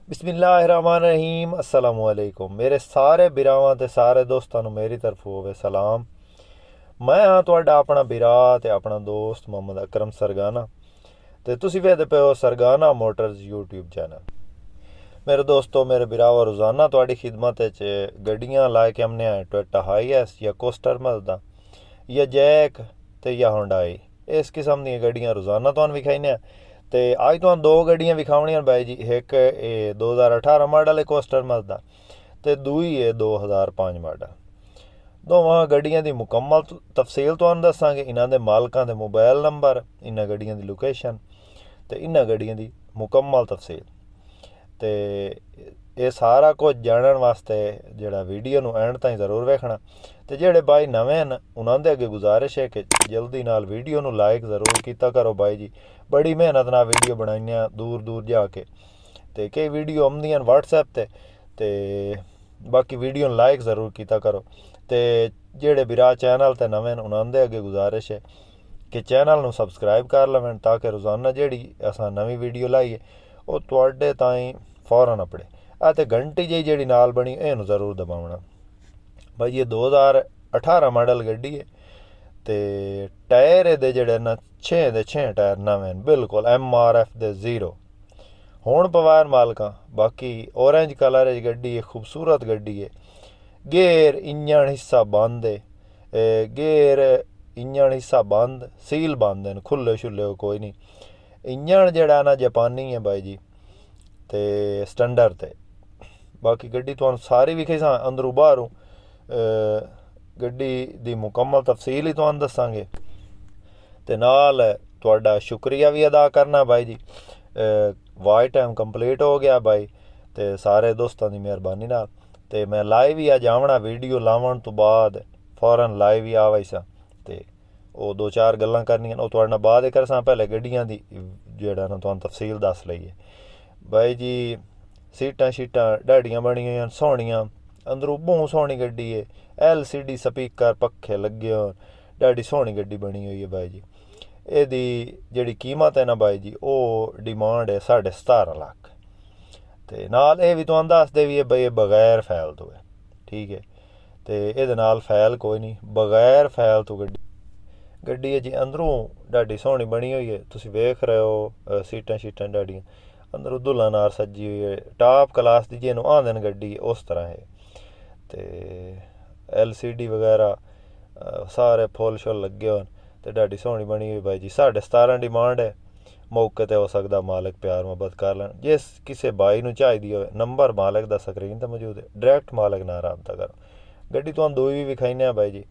बिस्मिल्लाहिर्रहमानिर्रहीम अस्सलामुअलैकुम मेरे सारे बिरावां ते सारे दोस्तां नूं मेरी तरफ होवे सलाम। मैं हाँ तुहाडा अपना बिरा ते अपना दोस्त मोहम्मद अकरम सरगाना ते तुसीं वेखदे पे हो सरगाना मोटर्स यूट्यूब चैनल। मेरे दोस्तों मेरे बिरावा रोज़ाना तुहाडी खिदमत च गड्डियां ला के हमने आए टोयोटा हाईएस या कोस्टर मजदा या जैक ते या हुंडई इस किस्म दी गड्डियां रोज़ाना तुहानूं विखाइने ते अज तुहानूं दो गड्डियां विखावनियां बाई जी। एक 2018 मॉडल है कोस्टर मजदा ते दूई है 2005 मॉडल। दोवां गड्डियां दी मुकम्मल तफसील तुहानूं दस्सांगे, इन्हां दे मालकां दे मोबाइल नंबर, इन्हां गड्डियां दी लोकेशन ते इन्हां गड्डियां दी मुकम्मल तफसील ते ये सारा कुछ जानने वास्ते जेह्ड़ा वीडियो नूं एंड ताईं ज़रूर वेखना ते जेह्ड़े भाई नवें न उन्हां दे अगे गुजारिश है कि जल्दी नाल वीडियो नूं लाइक ज़रूर कीता करो भाई जी। बड़ी मेहनत नाल वीडियो बनाइयां दूर दूर जाके ते कई वीडियो आउंदियां व्हाट्सएप ते बाकी वीडियो लाइक ज़रूर कीता करो ते जेह्ड़े बिरा चैनल ते नवें न उन्हां दे अगे गुजारिश है कि चैनल नूं सबसक्राइब कर लवें ताकि रोज़ाना जेह्ड़ी असां नवीं वीडियो लाइए ਉਹ ਤੁਹਾਡੇ ਤਾईं फौरन अपड़े ते घंटी जी नाल बनी इनू ज़रूर दबावना भाई। ये 2018 मॉडल गड्डी है ते टायर ये जेह्ड़े न 6 टायर नवें बिल्कुल MRF दे 0 हुण पवार मालकां। बाकी ऑरेंज कलर च गड्डी है, खूबसूरत गड्डी है। गेयर इंजन हिस्सा बंद है, गेयर इंजन हिस्सा बंद, सील बंद हैं, खुले शुले कोई नहीं। इंजन जेह्ड़ा ना जापानी है भाई जी ते स्टैंडर्ड ते। बाकी गड्डी तुहानूं सारी विखाई सां अंदरों बाहरों गड्डी दी मुकम्मल तफसील ही तुहानूं दस्सांगे ते नाल तुहाडा शुक्रिया भी अदा करना भाई जी। वाच टाइम कंप्लीट हो गया भाई ते सारे दोस्तां दी मेहरबानी नाल ते मैं लाइव ही अज आवना वीडियो लावन तो बाद फौरन लाइव ही आवा सा ते ਉਹ दो चार गल्लां करनियां ਉਹ ਤੁਹਾਡੇ ਨਾਲ ਬਾਅਦ ਕਰਸਾਂ। ਪਹਿਲੇ ਗੱਡੀਆਂ ਦੀ ਜਿਹੜਾ ਨਾ ਤੁਹਾਨੂੰ ਤਫਸੀਲ ਦੱਸ ਲਈਏ ਬਾਈ ਜੀ। ਸੀਟਾਂ ਸ਼ੀਟਾਂ ਡਾੜੀਆਂ ਬਣੀਆਂ ਹੋਈਆਂ ਸੋਹਣੀਆਂ, ਅੰਦਰੋਂ ਬਹੁਤ ਸੋਹਣੀ ਗੱਡੀ ਹੈ। LCD ਸਪੀਕਰ ਪੱਖੇ ਲੱਗੇ ਹੋਣ, ਡਾੜੀ ਸੋਹਣੀ ਗੱਡੀ ਬਣੀ ਹੋਈ ਹੈ ਬਾਈ ਜੀ। ਇਹਦੀ ਜਿਹੜੀ ਕੀਮਤ ਹੈ ਨਾ ਬਾਈ ਜੀ ਉਹ ਡਿਮਾਂਡ ਹੈ 17.5 ਲੱਖ ਤੇ ਨਾਲ ਇਹ ਵੀ ਤੁਹਾਨੂੰ ਦੱਸਦੇ ਵੀ ਇਹ ਬਈ ਇਹ ਬਗੈਰ ਫੈਲ ਤੋਂ ਹੈ, ਠੀਕ ਹੈ। ਤੇ ਇਹਦੇ ਨਾਲ ਫੈਲ ਕੋਈ ਨਹੀਂ, ਬਗੈਰ ਫੈਲ ਤੋਂ ਗੱਡੀ ਹੈ ਜੀ। ਅੰਦਰੋਂ ਡਾਡੀ ਸੋਹਣੀ ਬਣੀ ਹੋਈ ਹੈ, ਤੁਸੀਂ ਵੇਖ ਰਹੇ ਹੋ। ਸੀਟਾਂ ਸ਼ੀਟਾਂ ਡਾਡੀਆਂ ਅੰਦਰੋਂ ਦੁੱਲਾ ਨਾਰ ਸੱਜੀ ਹੋਈ ਹੈ, ਟਾਪ ਕਲਾਸ ਦੀ ਜਿਹਨੂੰ ਆਂਦੇ ਨੇ ਗੱਡੀ ਉਸ ਤਰ੍ਹਾਂ ਹੈ। ਤੇ LCD ਵਗੈਰਾ ਸਾਰੇ ਫੁੱਲ ਸ਼ੁੱਲ ਲੱਗੇ ਹੋਣ ਤੇ ਡਾਡੀ ਸੋਹਣੀ ਬਣੀ ਹੋਈ ਬਾਈ ਜੀ। 17.5 ਡਿਮਾਂਡ ਹੈ। ਮੌਕੇ 'ਤੇ ਹੋ ਸਕਦਾ ਮਾਲਕ ਪਿਆਰ ਮੁਹੱਬਤ ਕਰ ਲੈਣ। ਜਿਸ ਕਿਸੇ ਬਾਈ ਨੂੰ ਚਾਹੀਦੀ ਹੋਵੇ ਨੰਬਰ ਮਾਲਕ ਦਾ ਸਕਰੀਨ 'ਤੇ ਮੌਜੂਦ ਹੈ, ਡਾਇਰੈਕਟ ਮਾਲਕ ਨਾਲ ਰਾਬਤਾ ਕਰੋ। ਗੱਡੀ ਤੁਹਾਨੂੰ ਦੋਈ ਵੀ ਵਿਖਾਈਨੇ ਆ ਬਾਈ ਜੀ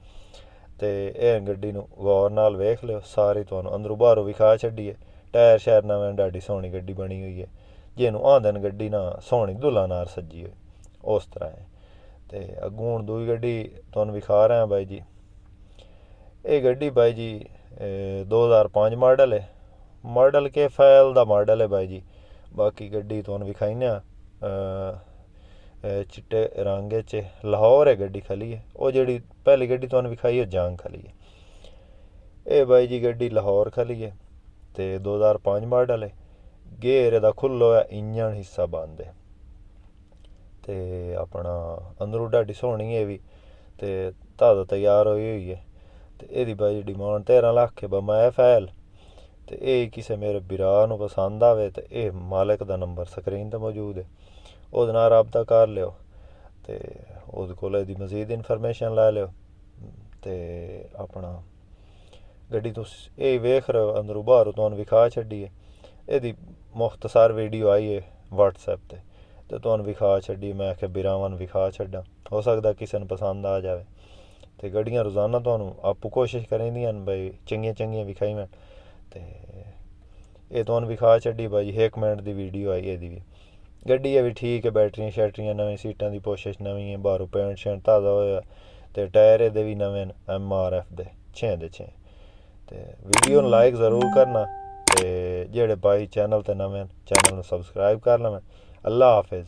ਤੇ ਇਹ ਗੱਡੀ ਨੂੰ ਗੌਰ ਨਾਲ ਵੇਖ ਲਿਓ ਸਾਰੀ, ਤੁਹਾਨੂੰ ਅੰਦਰੋਂ ਬਾਹਰੋਂ ਵਿਖਾ ਛੱਡੀਏ। ਟਾਇਰ ਸ਼ਾਇਰ ਨਵੇਂ, ਡਾਡੀ ਸੋਹਣੀ ਗੱਡੀ ਬਣੀ ਹੋਈ ਹੈ। ਜਿਹਨੂੰ ਆਂਦੇ ਨੇ ਗੱਡੀ ਨਾ ਸੋਹਣੀ ਦੁੱਲਾ ਨਾਰ ਸੱਜੀ ਹੋਈ ਉਸ ਤਰ੍ਹਾਂ ਹੈ। ਤੇ ਅੱਗੋਂ ਦੂਈ ਗੱਡੀ ਤੁਹਾਨੂੰ ਵਿਖਾ ਰਿਹਾ ਬਾਈ ਜੀ। ਇਹ ਗੱਡੀ ਬਾਈ ਜੀ 2005 ਮਾਡਲ ਹੈ। ਮਾਡਲ ਕੇ ਫੈਲ ਦਾ ਮਾਡਲ ਹੈ ਬਾਈ ਜੀ। ਬਾਕੀ ਗੱਡੀ ਤੁਹਾਨੂੰ ਵਿਖਾਈਨੇ ਆ चिट्टे रंग च लाहौर है गड्डी खली है। वो जी पहली गड्डी तुहानूं विखाई है जांग खली है। ये बाई जी गड्डी लाहौर खली है तो 2005 मॉडल है। गेयर दा खुल्लो है, इंजन हिस्सा बंद है तो अपना अंदरों डाडी सोहनी है भी तो ताज़ा तैयार हुई हुई है। तो यदी बाई डिमांड 13 लाख है। बमा है फैल तो ये किसी मेरे बिरा नूं पसंद आवे तो यह मालिक दा नंबर स्क्रीन ते मौजूद है, ਉਹਦੇ ਨਾਲ ਰਾਬਤਾ ਕਰ ਲਿਓ ਅਤੇ ਉਹਦੇ ਕੋਲ ਇਹਦੀ ਮਜ਼ੀਦ ਇਨਫੋਰਮੇਸ਼ਨ ਲੈ ਲਿਓ। ਅਤੇ ਆਪਣਾ ਗੱਡੀ ਤੁਸੀਂ ਇਹ ਵੇਖ ਰਹੇ ਹੋ ਅੰਦਰੋਂ ਬਾਹਰੋਂ ਤੁਹਾਨੂੰ ਵਿਖਾ ਛੱਡੀਏ। ਇਹਦੀ ਮੁਖਤਸਰ ਵੀਡੀਓ ਆਈ ਹੈ WhatsApp 'ਤੇ ਅਤੇ ਤੁਹਾਨੂੰ ਵਿਖਾ ਛੱਡੀ। ਮੈਂ ਆਖਿਆ ਬਿਰਾਵਾਂ ਨੂੰ ਵਿਖਾ ਛੱਡਾਂ, ਹੋ ਸਕਦਾ ਕਿਸੇ ਨੂੰ ਪਸੰਦ ਆ ਜਾਵੇ। ਅਤੇ ਗੱਡੀਆਂ ਰੋਜ਼ਾਨਾ ਤੁਹਾਨੂੰ ਆਪੂ ਕੋਸ਼ਿਸ਼ ਕਰੀਦੀਆਂ ਹਨ ਬਈ ਚੰਗੀਆਂ ਵਿਖਾਈਆਂ ਅਤੇ ਇਹ ਤੁਹਾਨੂੰ ਵਿਖਾ ਛੱਡੀ ਬਾਈ ਜੀ। 1 ਮਿੰਟ ਦੀ ਵੀਡੀਓ ਆਈ ਇਹਦੀ ਵੀ। ਗੱਡੀ ਇਹ ਵੀ ਠੀਕ ਹੈ, ਬੈਟਰੀਆਂ ਸ਼ੈਟਰੀਆਂ ਨਵੀਂ, ਸੀਟਾਂ ਦੀ ਕੋਸ਼ਿਸ਼ ਨਵੀਂ ਹੈ, ਬਾਹਰੋਂ ਪੈਂਟ ਸ਼ੈਂਟ ਤਾਜ਼ਾ ਹੋਇਆ ਅਤੇ ਟਾਇਰ ਇਹਦੇ ਵੀ ਨਵੇਂ MRF ਦੇ 6 ਦੇ 6। ਅਤੇ ਵੀਡੀਓ ਨੂੰ ਲਾਈਕ ਜ਼ਰੂਰ ਕਰਨਾ ਅਤੇ ਜਿਹੜੇ ਬਾਈ ਚੈਨਲ 'ਤੇ ਨਵੇਂ ਚੈਨਲ ਨੂੰ ਸਬਸਕ੍ਰਾਈਬ ਕਰ ਲਵੇਂ। ਅੱਲਾ ਹਾਫਿਜ਼।